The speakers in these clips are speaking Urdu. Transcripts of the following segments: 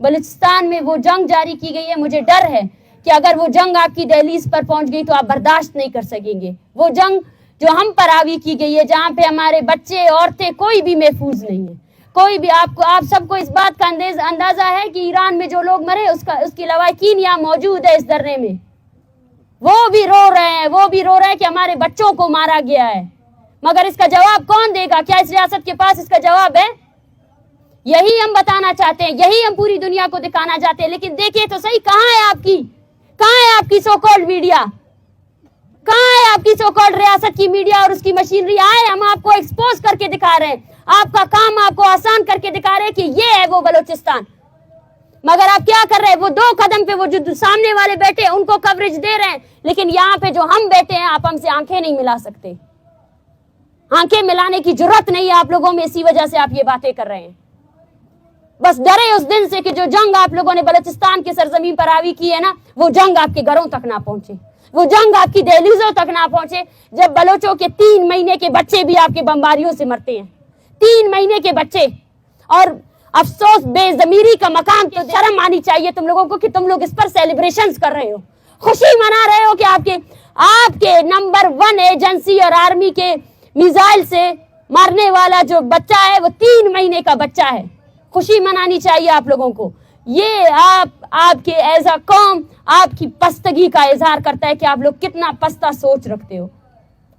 بلوچستان میں وہ جنگ جاری کی گئی ہے. مجھے ڈر ہے کہ اگر وہ جنگ آپ کی دہلیز پر پہنچ گئی تو آپ برداشت نہیں کر سکیں گے. وہ جنگ جو ہم پر آوی کی گئی ہے, جہاں پہ ہمارے بچے, عورتیں, کوئی بھی محفوظ نہیں ہے. کوئی بھی, آپ سب کو اس بات کا اندازہ ہے کہ ایران میں جو لوگ مرے اس کی لواحقین یہاں موجود ہے اس دھرنے میں. وہ بھی رو رہے ہیں کہ ہمارے بچوں کو مارا گیا ہے. مگر اس کا جواب کون دے گا؟ کیا اس ریاست کے پاس اس کا جواب ہے؟ یہی ہم بتانا چاہتے ہیں, یہی ہم پوری دنیا کو دکھانا چاہتے ہیں. لیکن دیکھیے تو صحیح, کہاں ہے آپ کی سو کالڈ میڈیا؟ کہاں ہے آپ کی سو کالڈ ریاست کی میڈیا اور اس کی مشینری؟ آئے, ہم آپ کو ایکسپوز کر کے دکھا رہے ہیں. آپ کا کام آپ کو آسان کر کے دکھا رہے ہیں کہ یہ ہے وہ بلوچستان. مگر آپ کیا کر رہے ہیں؟ وہ 2 قدم پہ وہ جو سامنے والے بیٹھے ان کو کوریج دے رہے ہیں, لیکن یہاں پہ جو ہم بیٹھے ہیں آپ ہم سے آنکھیں نہیں ملا سکتے. آنکھیں ملانے کی جرات نہیں ہے آپ لوگوں میں, اسی وجہ سے آپ یہ باتیں کر رہے ہیں. بس ڈرے اس دن سے کہ جو جنگ آپ لوگوں نے بلوچستان کے سرزمین پر آوی کی ہے نا, وہ جنگ آپ کے گھروں تک نہ پہنچے, وہ جنگ آپ کی دہلیزوں تک نہ پہنچے. جب بلوچوں کے 3 مہینے کے بچے بھی آپ کے بمباریوں سے مرتے ہیں, 3 مہینے کے بچے. اور افسوس, بے ضمیری کا مقام, تو شرم آنی چاہیے تم لوگوں کو کہ تم لوگ اس پر سیلیبریشنز کر رہے ہو, خوشی منا رہے ہو کہ آپ کے نمبر 1 ایجنسی اور آرمی کے میزائل سے مارنے والا جو بچہ ہے وہ 3 مہینے کا بچہ ہے. خوشی منانی چاہیے آپ لوگوں کو. یہ آپ کے ایز اے قوم آپ کی پستگی کا اظہار کرتا ہے کہ آپ لوگ کتنا پستہ سوچ رکھتے ہو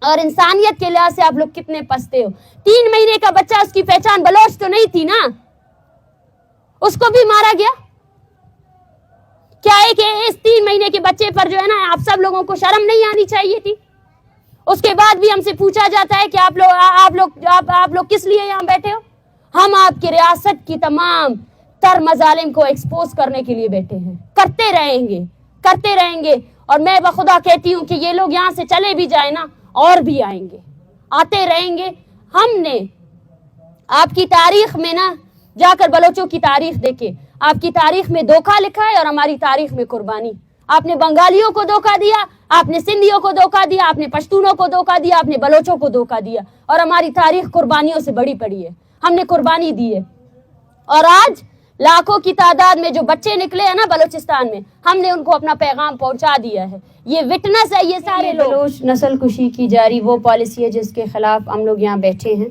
اور انسانیت کے لحاظ سے آپ لوگ کتنے پستے ہو. 3 مہینے کا بچہ, اس کی پہچان بلوچ تو نہیں تھی نا, اس کو بھی مارا گیا. کیا ہے کہ اس 3 مہینے کے بچے پر جو ہے نا, آپ سب لوگوں کو شرم نہیں آنی چاہیے تھی؟ اس کے بعد بھی ہم سے پوچھا جاتا ہے کہ آپ لوگ کس لیے یہاں بیٹھے ہو؟ ہم آپ کی ریاست کی تمام تر مظالم کو ایکسپوز کرنے کے لیے بیٹھے ہیں. کرتے رہیں گے. اور میں بخدا کہتی ہوں کہ یہ لوگ یہاں سے چلے بھی جائیں نا, اور بھی آئیں گے, آتے رہیں گے. ہم نے آپ کی تاریخ میں نا جا کر بلوچوں کی تاریخ دیکھے, آپ کی تاریخ میں دھوکہ لکھا ہے اور ہماری تاریخ میں قربانی. آپ نے بنگالیوں کو دھوکہ دیا, آپ نے سندھیوں کو دھوکہ دیا, آپ نے پشتونوں کو دھوکہ دیا, آپ نے بلوچوں کو دھوکہ دیا, اور ہماری تاریخ قربانیوں سے بڑی پڑی ہے. ہم نے قربانی دی ہے, اور آج لاکھوں کی تعداد میں جو بچے نکلے ہیں نا بلوچستان میں, ہم نے ان کو اپنا پیغام پہنچا دیا ہے. یہ وٹنس ہے یہ سارے لوگ. بلوچ نسل کشی کی جاری وہ پالیسی ہے جس کے خلاف ہم لوگ یہاں بیٹھے ہیں.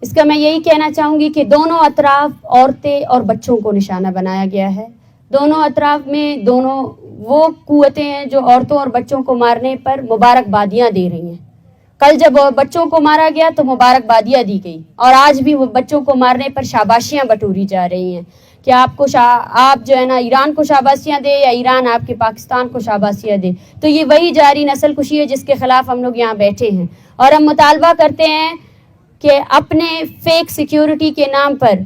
اس کا میں یہی کہنا چاہوں گی کہ دونوں اطراف عورتیں اور بچوں کو نشانہ بنایا گیا ہے. دونوں اطراف میں دونوں وہ قوتیں ہیں جو عورتوں اور بچوں کو مارنے پر مبارکبادیاں دے رہی ہیں. کل جب بچوں کو مارا گیا تو مبارکبادیاں دی گئی, اور آج بھی وہ بچوں کو مارنے پر شاباشیاں بٹوری جا رہی ہیں کہ آپ جو ہے نا ایران کو شاباشیاں دے یا ایران آپ کے پاکستان کو شاباشیاں دے. تو یہ وہی جاری نسل کشی ہے جس کے خلاف ہم لوگ یہاں بیٹھے ہیں, اور ہم مطالبہ کرتے ہیں کہ اپنے فیک سیکیورٹی کے نام پر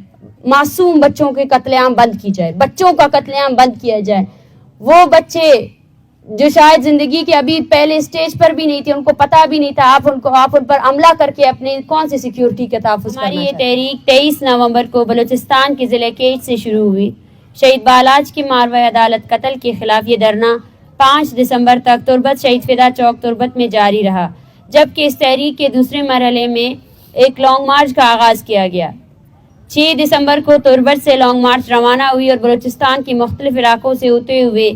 معصوم بچوں کے قتل عام بند کی جائے, بچوں کا قتل عام بند کیا جائے. وہ بچے جو شاید زندگی کے ابھی پہلے سٹیج پر بھی نہیں تھے, ان کو پتہ بھی نہیں تھا, آپ ان پر عملہ کر کے اپنے کون سے سیکیورٹی کا تحفظ کرنا. ہماری یہ تحریک 23 نومبر کو بلوچستان کے ضلع کیچ سے شروع ہوئی. شہید بالاج کی ماروے عدالت قتل کے خلاف یہ دھرنا 5 دسمبر تک تربت شہید فدا چوک تربت میں جاری رہا, جبکہ اس تحریک کے دوسرے مرحلے میں ایک لانگ مارچ کا آغاز کیا گیا. 6 دسمبر کو تربت سے لانگ مارچ روانہ ہوئی اور بلوچستان کی مختلف علاقوں سے ہوتے ہوئے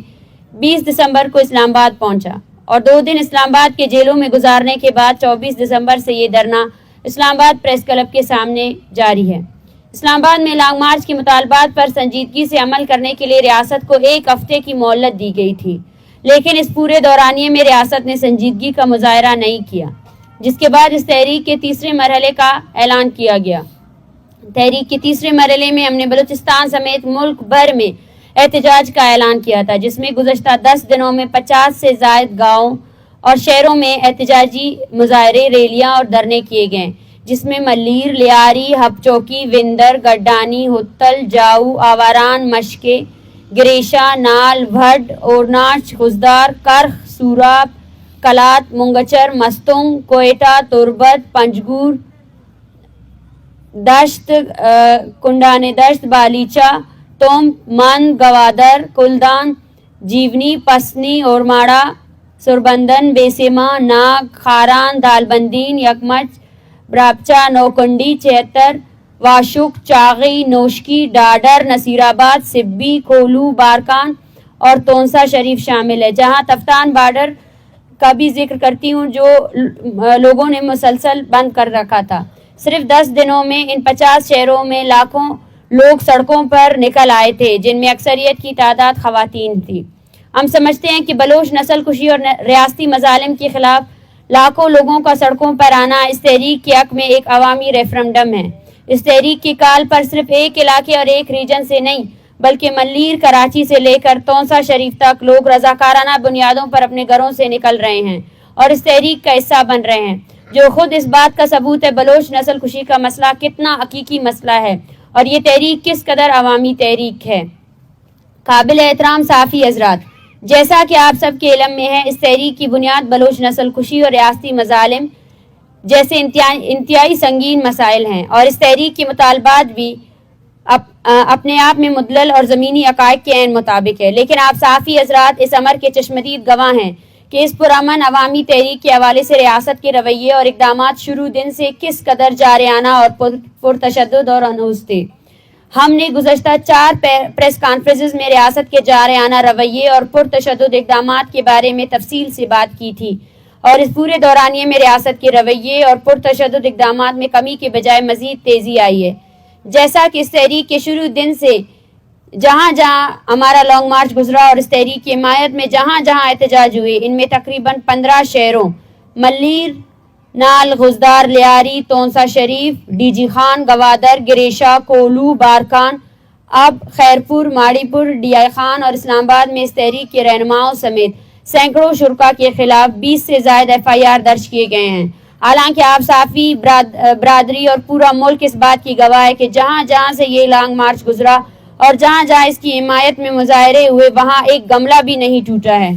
20 دسمبر کو اسلام آباد پہنچا, اور 2 دن اسلام آباد کے جیلوں میں گزارنے کے بعد 24 دسمبر سے یہ دھرنا اسلام آباد پریس کلب کے سامنے جاری ہے. اسلام آباد میں لانگ مارچ کے مطالبات پر سنجیدگی سے عمل کرنے کے لیے ریاست کو 1 ہفتے کی مہلت دی گئی تھی, لیکن اس پورے دورانیے میں ریاست نے سنجیدگی کا مظاہرہ نہیں کیا, جس کے بعد اس تحریک کے تیسرے مرحلے کا اعلان کیا گیا. تحریک کے تیسرے مرحلے میں ہم نے بلوچستان سمیت ملک بھر میں احتجاج کا اعلان کیا تھا, جس میں گزشتہ 10 دنوں میں 50 سے زائد گاؤں اور شہروں میں احتجاجی مظاہرے, ریلیاں اور دھرنے کیے گئے, جس میں ملیر, لیاری, ہب چوکی, وندر, گڈانی, ہتل, جاؤ, آواران, مشکے, گریشا, نال, بھڈ, اورناچ, خزدار, کرخ, سوراب, کلات, منگچر, مستنگ, کوئٹہ, تربت, پنجگور, دشت, کنڈانے دشت, بالیچا, توم, مند, گوادر, کلدان, جیونی, پسنی, اورماڑا, سربندن, بیسیما, ناگ, خاران, دالبندین, یکمچ, براپچا, نوکنڈی, 76, واشک، چاغی، نوشکی، ڈاڈر، نصیر آباد، سبی، کھولو، بارکان اور تونسا شریف شامل ہے، جہاں تفتان بارڈر کا بھی ذکر کرتی ہوں جو لوگوں نے مسلسل بند کر رکھا تھا۔ صرف 10 دنوں میں ان 50 شہروں میں لاکھوں لوگ سڑکوں پر نکل آئے تھے، جن میں اکثریت کی تعداد خواتین تھی۔ ہم سمجھتے ہیں کہ بلوچ نسل کشی اور ریاستی مظالم کے خلاف لاکھوں لوگوں کا سڑکوں پر آنا اس تحریک کے حق میں ایک عوامی ریفرنڈم ہے۔ اس تحریک کی کال پر صرف ایک علاقے اور ایک ریجن سے نہیں بلکہ ملیر، کراچی سے لے کر تونسا شریف تک لوگ رضاکارانہ بنیادوں پر اپنے گھروں سے نکل رہے ہیں اور اس تحریک کا حصہ بن رہے ہیں، جو خود اس بات کا ثبوت ہے بلوچ نسل کشی کا مسئلہ کتنا حقیقی مسئلہ ہے اور یہ تحریک کس قدر عوامی تحریک ہے۔ قابل احترام صحافی حضرات، جیسا کہ آپ سب کے علم میں ہے، اس تحریک کی بنیاد بلوچ نسل کشی اور ریاستی مظالم جیسے انتہائی سنگین مسائل ہیں، اور اس تحریک کے مطالبات بھی اپنے آپ میں مدلل اور زمینی حقائق کے عین مطابق ہے، لیکن آپ صحافی حضرات اس امر کے چشمدید گواہ ہیں کہ اس پرامن عوامی تحریک کے حوالے سے ریاست کے رویے اور اقدامات شروع دن سے کس قدر جارحانہ اور پرتشدد اور انوس تھے۔ ہم نے گزشتہ 4 پریس کانفرنسز میں ریاست کے جارحانہ رویے اور پرتشدد اقدامات کے بارے میں تفصیل سے بات کی تھی، اور اس پورے دورانیے میں ریاست کے رویے اور پرتشدد اقدامات میں کمی کے بجائے مزید تیزی آئی ہے۔ جیسا کہ اس تحریک کے شروع دن سے جہاں جہاں ہمارا لانگ مارچ گزرا اور اس تحریک کی حمایت میں جہاں جہاں احتجاج ہوئے، ان میں تقریباً 15 شہروں ملیر، نال، غزدار، لیاری، تونسا شریف، ڈی جی خان، گوادر، گریشا، کولو، بارکان، اب خیرپور، ماڑی پور، ڈی آئی خان اور اسلام آباد میں اس تحریک کے رہنماؤں سمیت سینکڑوں شرکا کے خلاف 20 سے زائد FIR درج کیے گئے ہیں۔ حالانکہ آپ صحافی برادری اور پورا ملک اس بات کی گواہ ہے کہ جہاں جہاں سے یہ لانگ مارچ گزرا اور جہاں جہاں اس کی حمایت میں مظاہرے ہوئے، وہاں ایک گملہ بھی نہیں ٹوٹا ہے۔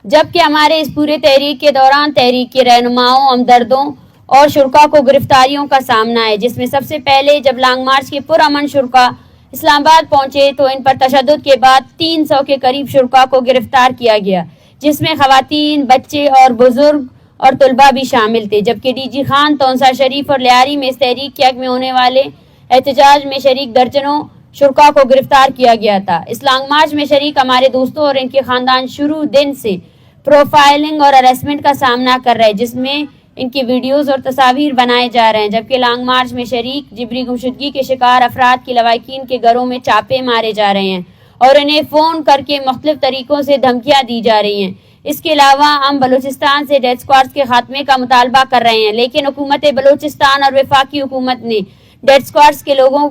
جبکہ ہمارے اس پورے تحریک کے دوران تحریک کے رہنماؤں، ہمدردوں اور شرکا کو گرفتاریوں کا سامنا ہے، جس میں سب سے پہلے جب لانگ مارچ کے پرامن شرکا اسلام آباد پہنچے تو ان پر تشدد کے بعد 300 کے قریب شرکا کو گرفتار کیا گیا، جس میں خواتین، بچے اور بزرگ اور طلباء بھی شامل تھے، جبکہ ڈی جی خان، تونسا شریف اور لیاری میں اس تحریک کے حق میں ہونے والے احتجاج میں شریک درجنوں شرکا کو گرفتار کیا گیا تھا۔ اس لانگ مارچ میں شریک ہمارے دوستوں اور ان کے خاندان شروع دن سے پروفائلنگ اور ہراسمنٹ کا سامنا کر رہے ہیں، جس میں ان کی ویڈیوز اور تصاویر بنائے جا رہے ہیں، جبکہ لانگ مارچ میں شریک جبری گمشدگی کے شکار افراد کی لواحقین کے گھروں میں چھاپے مارے جا رہے ہیں اور انہیں فون کر کے مختلف طریقوں سے دھمکیاں دی جا رہی ہیں۔ اس کے علاوہ ہم بلوچستان سے ڈیتھ اسکواڈز کے خاتمے کا مطالبہ کر رہے ہیں، لیکن حکومت بلوچستان اور وفاقی حکومت نے ڈیتھ اسکواڈز کے لوگوں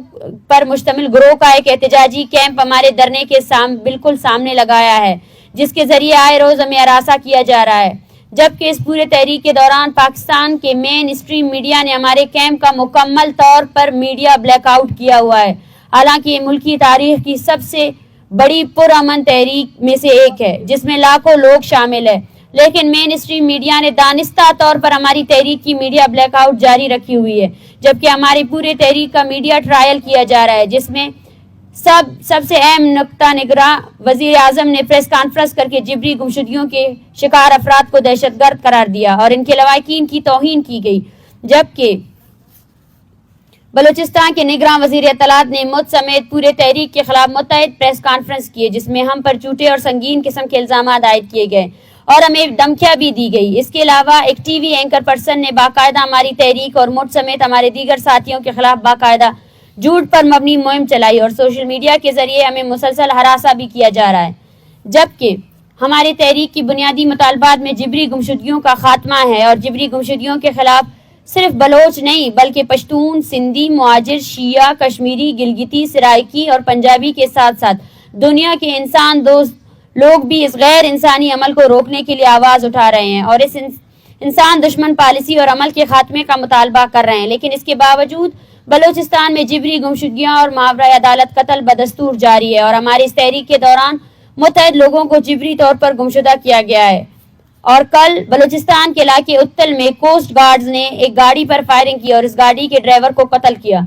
پر مشتمل گروہ کا ایک احتجاجی کیمپ ہمارے دھرنے کے بالکل سامنے لگایا ہے، جس کے ذریعے آئے روز ہمیں ہراساں کیا جا رہا ہے۔ جبکہ اس پورے تحریک کے دوران پاکستان کے مین اسٹریم میڈیا نے ہمارے کیمپ کا مکمل طور پر میڈیا بلیک آؤٹ کیا ہوا ہے، حالانکہ یہ ملکی تاریخ کی سب سے بڑی پرامن تحریک میں سے ایک ہے جس میں لاکھوں لوگ شامل ہیں، لیکن مین اسٹریم میڈیا نے دانستہ طور پر ہماری تحریک کی میڈیا بلیک آؤٹ جاری رکھی ہوئی ہے، جبکہ ہماری پورے تحریک کا میڈیا ٹرائل کیا جا رہا ہے، جس میں سب سے اہم نقطہ نگراں وزیر اعظم نے پریس کانفرنس کر کے جبری گمشدگیوں کے شکار افراد کو دہشت گرد قرار دیا اور ان کے لواحقین کی توہین کی گئی، جبکہ بلوچستان کے نگراں وزیر اطلاعات نے مجھ سمیت پورے تحریک کے خلاف متعدد پریس کانفرنس کیے، جس میں ہم پر جھوٹے اور سنگین قسم کے الزامات عائد کیے گئے اور ہمیں دھمکیاں بھی دی گئی۔ اس کے علاوہ ایک ٹی وی اینکر پرسن نے باقاعدہ ہماری تحریک اور مجھ سمیت ہمارے دیگر ساتھیوں کے خلاف باقاعدہ جھوٹ پر مبنی مہم چلائی اور سوشل میڈیا کے ذریعے ہمیں مسلسل ہراساں بھی کیا جا رہا ہے، جبکہ ہماری تحریک کی بنیادی مطالبات میں جبری گمشدگیوں کا خاتمہ ہے اور جبری گمشدگیوں کے خلاف صرف بلوچ نہیں بلکہ پشتون، سندھی، مہاجر، شیعہ، کشمیری، گلگتی، سرائکی اور پنجابی کے ساتھ ساتھ دنیا کے انسان دوست لوگ بھی اس غیر انسانی عمل کو روکنے کے لیے آواز اٹھا رہے ہیں اور اس انسان دشمن پالیسی اور عمل کے خاتمے کا مطالبہ کر رہے ہیں۔ لیکن اس کے باوجود بلوچستان میں جبری گمشدگیاں اور ماورائے عدالت قتل بدستور جاری ہے اور ہماری اس تحریک کے دوران متعدد لوگوں کو جبری طور پر گمشدہ کیا گیا ہے، اور کل بلوچستان کے علاقے اتل میں کوسٹ گارڈز نے ایک گاڑی پر فائرنگ کی اور اس گاڑی کے ڈرائیور کو قتل کیا،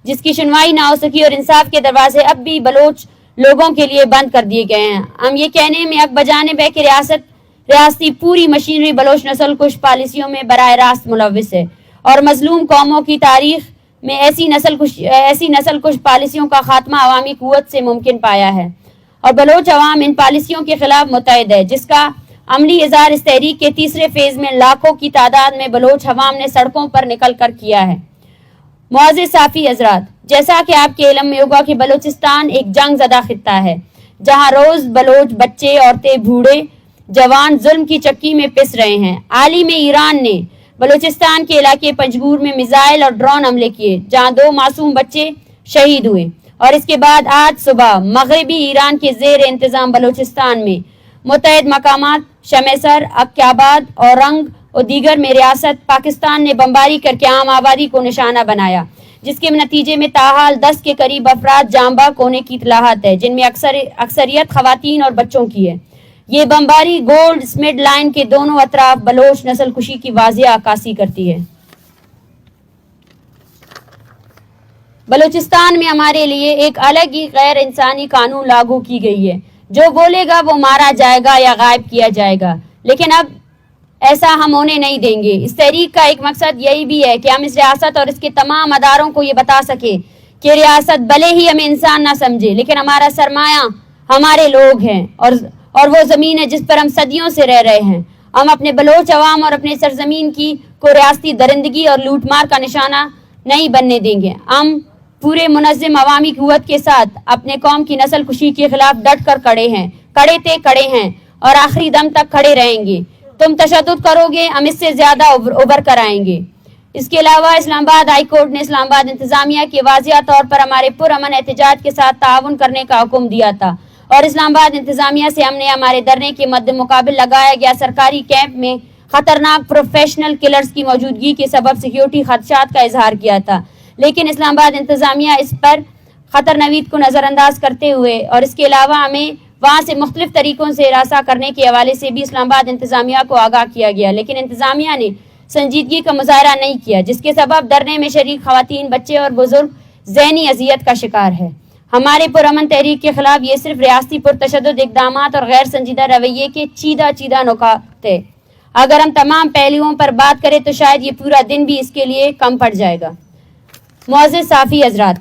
جس کی سنوائی نہ ہو سکی اور انصاف کے دروازے اب بھی بلوچ لوگوں کے لیے بند کر دیے گئے ہیں۔ ہم یہ کہنے میں حق بجانب ہے کہ ریاست ریاستی پوری مشینری بلوچ نسل کش پالیسیوں میں براہ راست ملوث ہے اور مظلوم قوموں کی تاریخ میں ایسی نسل کش پالیسیوں کا خاتمہ عوامی قوت سے ممکن پایا ہے اور بلوچ عوام ان پالیسیوں کے خلاف متحد ہے، جس کا عملی اظہار اس تحریک کے تیسرے فیز میں لاکھوں کی تعداد میں بلوچ عوام نے سڑکوں پر نکل کر کیا ہے۔ معزز صافی حضرات، جیسا کہ آپ کے علم میں ہوگا کہ بلوچستان ایک جنگ زدہ خطہ ہے جہاں روز بلوچ بچے، عورتیں، بوڑھے، جوان ظلم کی چکی میں پس رہے ہیں۔ عالم ایران نے بلوچستان کے علاقے پنجگور میں میزائل اور ڈرون حملے کیے جہاں 2 معصوم بچے شہید ہوئے، اور اس کے بعد آج صبح مغربی ایران کے زیر انتظام بلوچستان میں متعدد مقامات شمیسر، عقیاباد، اورنگ اور دیگر میں ریاست پاکستان نے بمباری کر کے عام آبادی کو نشانہ بنایا، جس کے نتیجے میں تاحال 10 کے قریب افراد جاں بحق ہونے کی اطلاعات ہے، جن میں اکثریت خواتین اور بچوں کی ہے۔ یہ بمباری گولڈ سمڈ لائن کے دونوں اطراف بلوچ نسل کشی کی واضح عکاسی کرتی ہے۔ بلوچستان میں ہمارے لیے ایک الگ ہی غیر انسانی قانون لاگو کی گئی ہے، جو بولے گا وہ مارا جائے گا یا غائب کیا جائے گا، لیکن اب ایسا ہم ہونے نہیں دیں گے۔ اس تحریک کا ایک مقصد یہی بھی ہے کہ ہم اس ریاست اور اس کے تمام اداروں کو یہ بتا سکیں کہ ریاست بھلے ہی ہمیں انسان نہ سمجھے، لیکن ہمارا سرمایہ ہمارے لوگ ہیں اور وہ زمین ہے جس پر ہم صدیوں سے رہ رہے ہیں۔ ہم اپنے بلوچ عوام اور اپنے سرزمین کو ریاستی درندگی اور لوٹ مار کا نشانہ نہیں بننے دیں گے۔ ہم پورے منظم عوامی قوت کے ساتھ اپنے قوم کی نسل کشی کے خلاف ڈٹ کر کڑے ہیں اور آخری دم تک کھڑے رہیں گے۔ تم تشدد کرو گے، ہم اس سے زیادہ ابھر کر آئیں گے۔ اس کے علاوہ اسلام آباد ہائی کورٹ نے اسلام آباد انتظامیہ کے واضح طور پر ہمارے پرامن احتجاج کے ساتھ تعاون کرنے کا حکم دیا تھا، اور اسلام آباد انتظامیہ سے ہم نے ہمارے دھرنے کے مد مقابل لگایا گیا سرکاری کیمپ میں خطرناک پروفیشنل کلرز کی موجودگی کے سبب سیکیورٹی خدشات کا اظہار کیا تھا، لیکن اسلام آباد انتظامیہ اس پر خطر نوید کو نظر انداز کرتے ہوئے اور اس کے علاوہ ہمیں وہاں سے مختلف طریقوں سے ہراساں کرنے کے حوالے سے بھی اسلام آباد انتظامیہ کو آگاہ کیا گیا، لیکن انتظامیہ نے سنجیدگی کا مظاہرہ نہیں کیا، جس کے سبب دھرنے میں شریک خواتین، بچے اور بزرگ ذہنی اذیت کا شکار ہے۔ ہمارے پرامن تحریک کے خلاف یہ صرف ریاستی پرتشدد اقدامات اور غیر سنجیدہ رویے کے چیدہ نکات ہے۔ اگر ہم تمام پہلوؤں پر بات کریں تو شاید یہ پورا دن بھی اس کے لیے کم پڑ جائے گا۔ معزز صافی حضرات،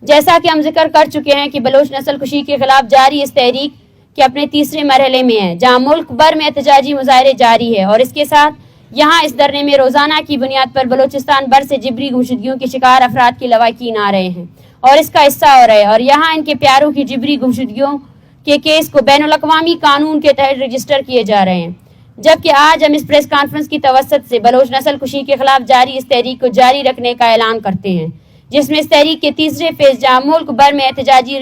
جیسا کہ ہم ذکر کر چکے ہیں کہ بلوچ نسل کشی کے خلاف جاری اس تحریک کے اپنے تیسرے مرحلے میں ہے، جہاں ملک بھر میں احتجاجی مظاہرے جاری ہے، اور اس کے ساتھ یہاں اس دھرنے میں روزانہ کی بنیاد پر بلوچستان بھر سے جبری گمشدگیوں کے شکار افراد کے لواحقین آ رہے ہیں اور اس کا حصہ ہو رہے ہیں، اور یہاں ان کے پیاروں کی جبری گمشدگیوں کے کیس کو بین الاقوامی قانون کے تحت رجسٹر کیے جا رہے ہیں، جبکہ آج ہم اس پریس کانفرنس کی توسط سے بلوچ نسل کشی کے خلاف جاری اس تحریک کو جاری رکھنے کا اعلان کرتے ہیں، جس میں اس تحریک کے تیسرے فیز جہاں ملک بھر میں احتجاجی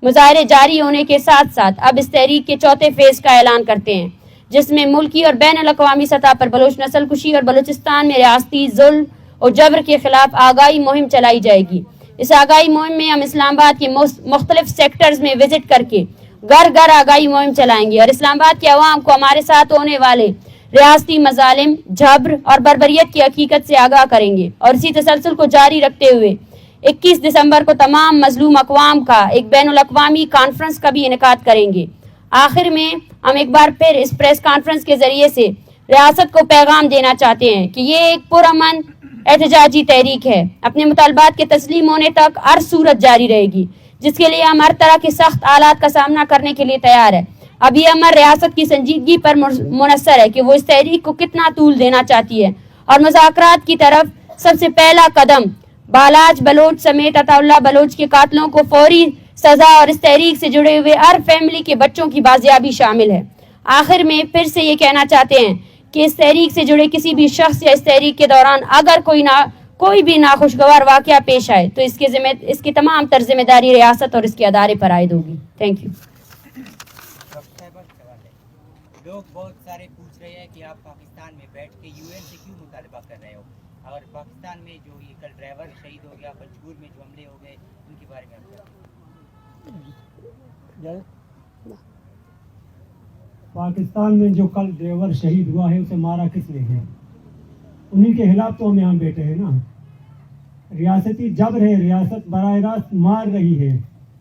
مظاہرے جاری ہونے کے ساتھ ساتھ اب اس تحریک کے چوتھے فیز کا اعلان کرتے ہیں، جس میں ملکی اور بین الاقوامی سطح پر بلوچ نسل کشی اور بلوچستان میں ریاستی ظلم اور جبر کے خلاف آگاہی مہم چلائی جائے گی۔ اس آگاہی مہم میں ہم اسلام آباد کے مختلف سیکٹرز میں وزٹ کر کے گھر گھر آگاہی مہم چلائیں گے اور اسلام آباد کے عوام کو ہمارے ساتھ ہونے والے ریاستی مظالم، جبر اور بربریت کی حقیقت سے آگاہ کریں گے، اور اسی تسلسل کو جاری رکھتے ہوئے 21 دسمبر کو تمام مظلوم اقوام کا ایک بین الاقوامی کانفرنس کا بھی انعقاد کریں گے۔ آخر میں ہم ایک بار پھر اس پریس کانفرنس کے ذریعے سے ریاست کو پیغام دینا چاہتے ہیں کہ یہ ایک پرامن احتجاجی تحریک ہے، اپنے مطالبات کے تسلیم ہونے تک ہر صورت جاری رہے گی، جس کے لیے ہم ہر طرح کے سخت حالات کا سامنا کرنے کے لیے تیار ہے۔ اب یہ ہماری ریاست کی سنجیدگی پر منحصر ہے کہ وہ اس تحریک کو کتنا طول دینا چاہتی ہے، اور مذاکرات کی طرف سب سے پہلا قدم بالاج بلوچ سمیت عطا اللہ بلوچ کے قاتلوں کو فوری سزا اور اس تحریک سے جڑے ہوئے ہر فیملی کے بچوں کی بازیابی شامل ہے۔ آخر میں پھر سے یہ کہنا چاہتے ہیں کہ اس تحریک سے جڑے کسی بھی شخص یا اس تحریک کے دوران اگر کوئی بھی ناخوشگوار واقعہ پیش آئے تو اس کی تمام تر ذمہ داری ریاست اور اس کے ادارے پر عائد ہوگی۔ Thank you. لوگ بہت سارے پوچھ رہے ہیں کہ آپ پاکستان میں بیٹھ کے یو این سے کیوں مطالبہ کر رہے ہو، اور پاکستان میں جو یہ کل ڈرائیور شہید ہو گیا، پنجگور میں جو حملے ہو گئے، ان کے بارے میں پاکستان میں جو کل ڈرائیور شہید ہوا ہے اسے مارا کس نے ہے؟ انہی کے خلاف تو ہم یہاں بیٹھے ہیں نا۔ ریاستی جبر ہے، ریاست براہ راست مار رہی ہے،